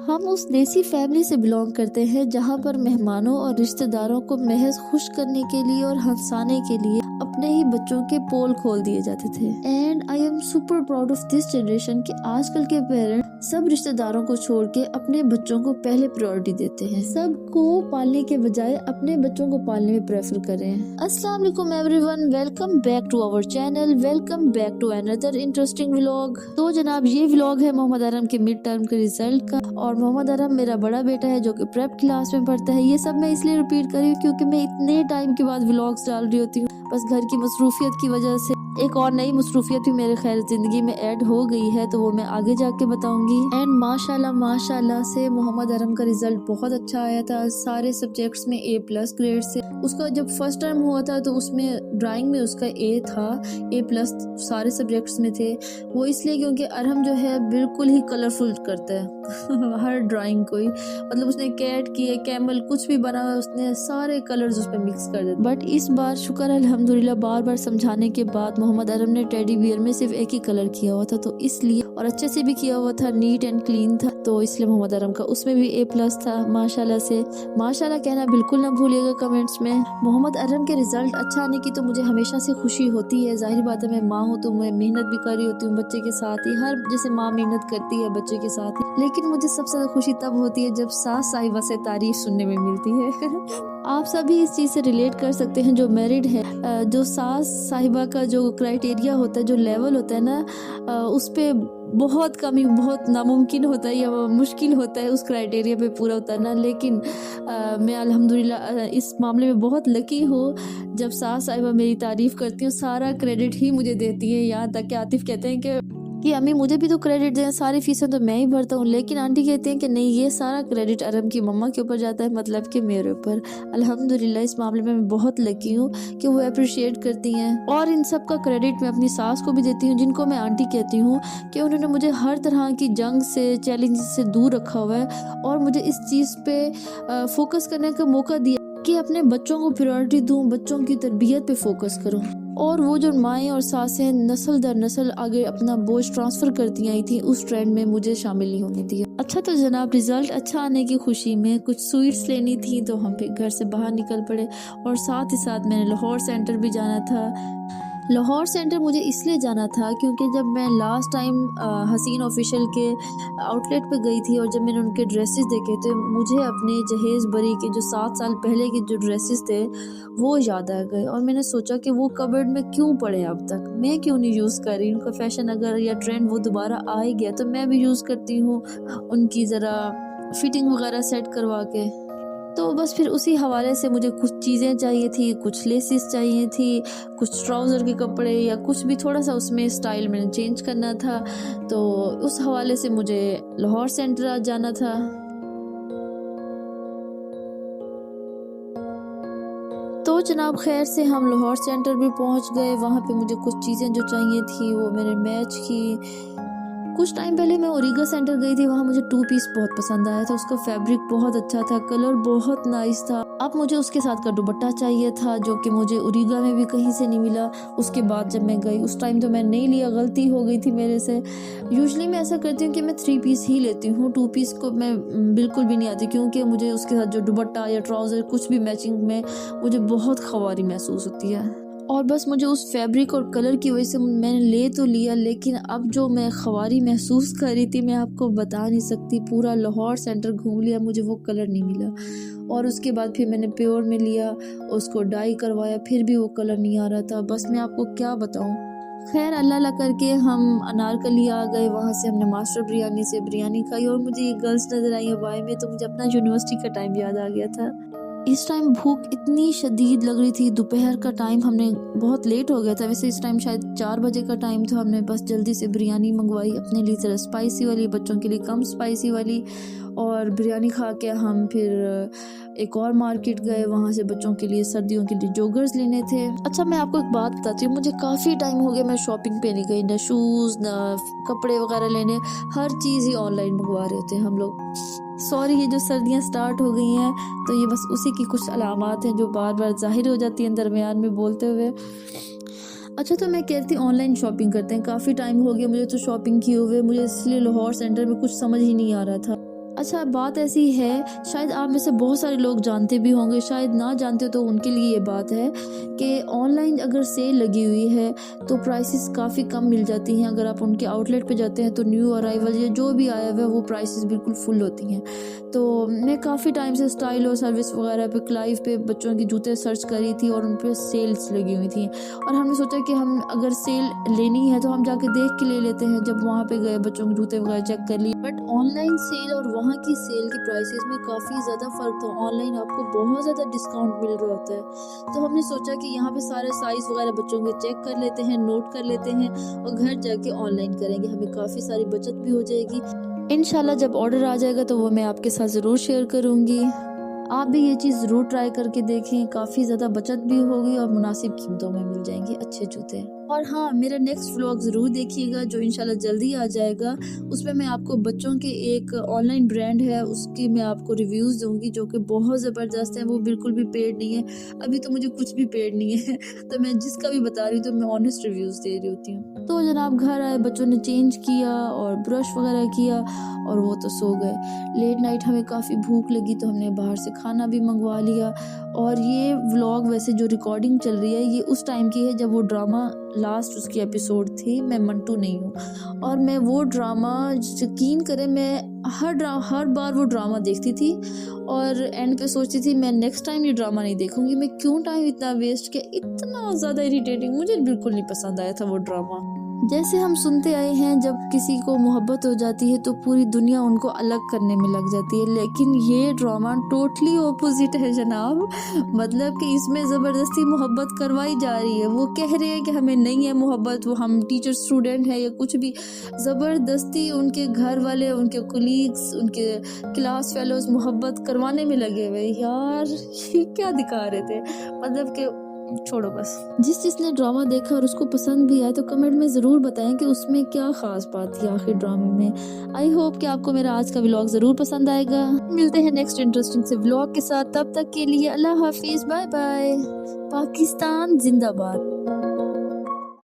हम उस देसी फैमिली से बिलोंग करते हैं जहाँ पर मेहमानों और रिश्तेदारों को महज खुश करने के लिए और हंसाने के लिए अपने ही बच्चों के पोल खोल दिए जाते थे। And I am super proud of this generation कि आजकल के पेरेंट्स सब रिश्तेदारों को छोड़ के अपने बच्चों को पहले प्रायोरिटी देते हैं। सबको पालने के बजाय अपने बच्चों को पालने में प्रेफर कर रहे हैं। अस्सलाम वालेकुम everyone, welcome back to our channel, welcome back to another interesting vlog. तो जनाब ये व्लॉग है मोहम्मद अरम के मिड टर्म के रिजल्ट का। और मोहम्मद अरम मेरा बड़ा बेटा है जो कि प्रेप क्लास में पढ़ता है। ये सब मैं इसलिए रिपीट कर रही हूँ क्योंकि मैं इतने टाइम के बाद व्लॉग्स डाल रही होती हूँ, बस घर की मसरूफियत की वजह से। एक और नई मसरूफियत भी मेरे खैर जिंदगी में ऐड हो गई है, तो वो मैं आगे जाके बताऊंगी। एंड माशाल्लाह से मोहम्मद अरम का रिजल्ट बहुत अच्छा आया था। सारे सब्जेक्ट्स में A+ ग्रेड से। उसका जब फर्स्ट टर्म हुआ था तो उसमें ड्राइंग में उसका A था, A+ सारे सब्जेक्ट्स में थे। वो इसलिए क्योंकि अरहम जो है बिल्कुल ही कलरफुल करता है हर ड्राइंग को ही। मतलब उसने कैट की है, कैमल, कुछ भी बना हुआ उसने सारे कलर्स उस पे मिक्स कर दिए। बट इस बार शुक्र अल्हम्दुलिल्लाह बार समझाने के बाद मोहम्मद अरम ने टेडी बियर में सिर्फ एक ही कलर किया हुआ था, तो इसलिए, और अच्छे से भी किया हुआ था, नीट एंड क्लीन था, तो इसलिए मोहम्मद अरम का उसमें भी A+ था। माशाल्लाह से। माशाल्लाह कहना बिल्कुल ना भूलिएगा कमेंट्स में। मोहम्मद अरम के रिजल्ट अच्छा आने की तो मुझे हमेशा से खुशी होती है। जाहिर बात है, मैं माँ हूँ तो मैं मेहनत भी कर रही होती हूँ बच्चे के साथ ही, हर जैसे माँ मेहनत करती है बच्चे के साथ ही। लेकिन मुझे सबसे ज्यादा खुशी तब होती है जब सास साहिबा से तारीफ सुनने में मिलती है आप सभी इस चीज से रिलेट कर सकते हैं जो मैरिड है। जो सास साहिबा का जो क्राइटेरिया होता है, जो लेवल होता है ना, उस पे बहुत कमी, बहुत नामुमकिन होता है या मुश्किल होता है उस क्राइटेरिया पे पूरा उतरना। लेकिन मैं अल्हम्दुलिल्लाह इस मामले में बहुत लकी हूँ। जब सास साहिबा मेरी तारीफ करती हूँ सारा क्रेडिट ही मुझे देती है। यहाँ तक कि आतिफ कहते हैं कि अम्मी मुझे भी तो क्रेडिट दें, सारी फीसें तो मैं ही भरता हूँ। लेकिन आंटी कहते हैं कि नहीं, ये सारा क्रेडिट अरम की मम्मा के ऊपर जाता है, मतलब कि मेरे ऊपर। अल्हम्दुलिल्लाह इस मामले में मैं बहुत लकी हूँ कि वो अप्रिशिएट करती हैं। और इन सब का क्रेडिट मैं अपनी सास को भी देती हूँ, जिनको मैं आंटी कहती हूँ, कि उन्होंने मुझे हर तरह की जंग से, चैलेंज से दूर रखा हुआ है और मुझे इस चीज़ पे फोकस करने का मौका दिया कि अपने बच्चों को प्रायोरिटी दूँ, बच्चों की तरबियत पे फोकस करूँ। और वो जो माएँ और सासें नस्ल दर नस्ल आगे अपना बोझ ट्रांसफ़र करती आई थी, उस ट्रेंड में मुझे शामिल नहीं होने दिया। अच्छा तो जनाब रिज़ल्ट अच्छा आने की खुशी में कुछ स्वीट्स लेनी थी, तो हम फिर घर से बाहर निकल पड़े। और साथ ही साथ मैंने लाहौर सेंटर भी जाना था। लाहौर सेंटर मुझे इसलिए जाना था क्योंकि जब मैं लास्ट टाइम हसीन ऑफिशियल के आउटलेट पे गई थी और जब मैंने उनके ड्रेसेस देखे तो मुझे अपने जहेज़ बरी के जो 7 साल पहले के जो ड्रेसेस थे वो याद आ गए। और मैंने सोचा कि वो कबर्ड में क्यों पड़े, अब तक मैं क्यों नहीं यूज़ कर रही। उनका फैशन अगर या ट्रेंड वो दोबारा आ ही गया तो मैं भी यूज़ करती हूँ, उनकी ज़रा फिटिंग वगैरह सेट करवा के। तो बस फिर उसी हवाले से मुझे कुछ चीज़ें चाहिए थी, कुछ लेसिस चाहिए थी, कुछ ट्राउज़र के कपड़े या कुछ भी थोड़ा सा उसमें स्टाइल मैंने चेंज करना था। तो उस हवाले से मुझे लाहौर सेंटर आज जाना था। तो जनाब खैर से हम लाहौर सेंटर भी पहुंच गए। वहाँ पे मुझे कुछ चीज़ें जो चाहिए थी वो मेरे मैच की। कुछ टाइम पहले मैं ओरिगा सेंटर गई थी, वहाँ मुझे 2 पीस बहुत पसंद आया था। उसका फैब्रिक बहुत अच्छा था, कलर बहुत नाइस था। अब मुझे उसके साथ का दुपट्टा चाहिए था जो कि मुझे ओरिगा में भी कहीं से नहीं मिला। उसके बाद जब मैं गई उस टाइम तो मैं नहीं लिया, गलती हो गई थी मेरे से। यूजुअली मैं ऐसा करती हूँ कि मैं 3 पीस ही लेती हूँ, 2 पीस को मैं बिल्कुल भी नहीं आती, क्योंकि मुझे उसके साथ जो दुपट्टा या ट्राउज़र कुछ भी मैचिंग में मुझे बहुत ख्वारी महसूस होती है। और बस मुझे उस फैब्रिक और कलर की वजह से मैंने ले तो लिया, लेकिन अब जो मैं ख्वारी महसूस कर रही थी मैं आपको बता नहीं सकती। पूरा लाहौर सेंटर घूम लिया, मुझे वो कलर नहीं मिला। और उसके बाद फिर मैंने प्योर में लिया, उसको डाई करवाया, फिर भी वो कलर नहीं आ रहा था। बस मैं आपको क्या बताऊँ। खैर अल्लाह करके हम अनारकली आ गए। वहाँ से हमने मास्टर बिरयानी से बिरयानी खाई और मुझे ये गर्ल्स नज़र आई हवाई में, तो मुझे अपना यूनिवर्सिटी का टाइम याद आ गया था। इस टाइम भूख इतनी शदीद लग रही थी, दोपहर का टाइम, हमने बहुत लेट हो गया था वैसे, इस टाइम शायद 4 बजे का टाइम था। हमने बस जल्दी से बिरयानी मंगवाई, अपने लिए ज़रा स्पाइसी वाली, बच्चों के लिए कम स्पाइसी वाली। और बिरयानी खा के हम फिर एक और मार्केट गए, वहाँ से बच्चों के लिए सर्दियों के लिए जोगर्स लेने थे। अच्छा मैं आपको एक बात बताती हूँ, मुझे काफ़ी टाइम हो गया मैं शॉपिंग पे नहीं गई, ना शूज़ ना कपड़े वगैरह लेने, हर चीज़ ही ऑनलाइन मंगवा रहे होते हैं हम लोग। सॉरी, ये जो सर्दियाँ स्टार्ट हो गई हैं तो ये बस उसी की कुछ अलामात हैं जो बार बार ज़ाहिर हो जाती हैं दरमियान में बोलते हुए। अच्छा तो मैं कहती ऑनलाइन शॉपिंग करते हैं, काफ़ी टाइम हो गया मुझे तो शॉपिंग किए हुए, मुझे इसलिए लाहौर सेंटर में कुछ समझ ही नहीं आ रहा था। अच्छा, बात ऐसी है, शायद आप में से बहुत सारे लोग जानते भी होंगे, शायद ना जानते हो तो उनके लिए ये बात है कि ऑनलाइन अगर सेल लगी हुई है तो प्राइसेस काफ़ी कम मिल जाती हैं। अगर आप उनके आउटलेट पे जाते हैं तो न्यू अराइवल या जो भी आया हुआ है वो प्राइसेस बिल्कुल फुल होती हैं। तो मैं काफ़ी टाइम से स्टाइल और सर्विस वगैरह पे क्लाइव पे बच्चों के जूते सर्च करी थी और उन पर सेल्स लगी हुई थी, और हमने सोचा कि हम अगर सेल लेनी है तो हम जाके देख के ले लेते हैं। जब वहाँ पे गए बच्चों के जूते वगैरह चेक कर लिए, बट ऑनलाइन सेल और वहाँ की सेल के प्राइसेस में काफ़ी ज़्यादा फ़र्क था। ऑनलाइन आपको बहुत ज़्यादा डिस्काउंट मिल रहा होता है। तो हमने सोचा कि यहाँ पे सारे साइज़ वगैरह बच्चों के चेक कर लेते हैं, नोट कर लेते हैं और घर जाके ऑनलाइन करेंगे, हमें काफ़ी सारी बचत भी हो जाएगी। इंशाल्लाह जब ऑर्डर आ जाएगा तो वो मैं आपके साथ ज़रूर शेयर करूँगी। आप भी ये चीज़ ज़रूर ट्राई करके देखें, काफ़ी ज़्यादा बचत भी होगी और मुनासिब कीमतों में मिल जाएंगे अच्छे जूते। और हाँ, मेरा नेक्स्ट व्लॉग ज़रूर देखिएगा जो इंशाल्लाह जल्दी आ जाएगा। उसमें मैं आपको बच्चों के एक ऑनलाइन ब्रांड है उसकी मैं आपको रिव्यूज़ दूंगी जो कि बहुत ज़बरदस्त है, वो बिल्कुल भी पेड नहीं है। अभी तो मुझे कुछ भी पेड नहीं है तो मैं जिसका भी बता रही हूँ तो मैं ऑनेस्ट रिव्यूज़ दे रही होती हूँ। तो जनाब घर आए, बच्चों ने चेंज किया और ब्रश वगैरह किया और वो तो सो गए। लेट नाइट हमें काफ़ी भूख लगी तो हमने बाहर से खाना भी मंगवा लिया। और ये व्लॉग वैसे जो रिकॉर्डिंग चल रही है ये उस टाइम की है जब वो ड्रामा लास्ट उसकी एपिसोड थी, मैं मंटू नहीं हूँ। और मैं वो ड्रामा, यकीन करें, मैं हर बार वो ड्रामा देखती थी और एंड पे सोचती थी मैं नेक्स्ट टाइम ये ड्रामा नहीं देखूंगी। मैं क्यों टाइम इतना वेस्ट किया, इतना ज़्यादा इरिटेटिंग, मुझे बिल्कुल नहीं पसंद आया था वो ड्रामा। जैसे हम सुनते आए हैं जब किसी को मोहब्बत हो जाती है तो पूरी दुनिया उनको अलग करने में लग जाती है, लेकिन ये ड्रामा टोटली ऑपोजिट है जनाब। मतलब कि इसमें ज़बरदस्ती मोहब्बत करवाई जा रही है। वो कह रहे हैं कि हमें नहीं है मोहब्बत, वो हम टीचर स्टूडेंट हैं या कुछ भी, ज़बरदस्ती उनके घर वाले, उनके कोलीग्स, उनके क्लास फेलोज मोहब्बत करवाने में लगे हुए। यार ये क्या दिखा रहे थे, मतलब कि छोड़ो बस। जिसने ड्रामा देखा और उसको पसंद भी आया तो कमेंट में ज़रूर बताएं कि उसमें क्या ख़ास बात थी आखिर ड्रामे में। आई होप कि आपको मेरा आज का व्लॉग ज़रूर पसंद आएगा। मिलते हैं नेक्स्ट इंटरेस्टिंग से व्लॉग के साथ, तब तक के लिए अल्लाह हाफिज़, बाय बाय। पाकिस्तान जिंदाबाद।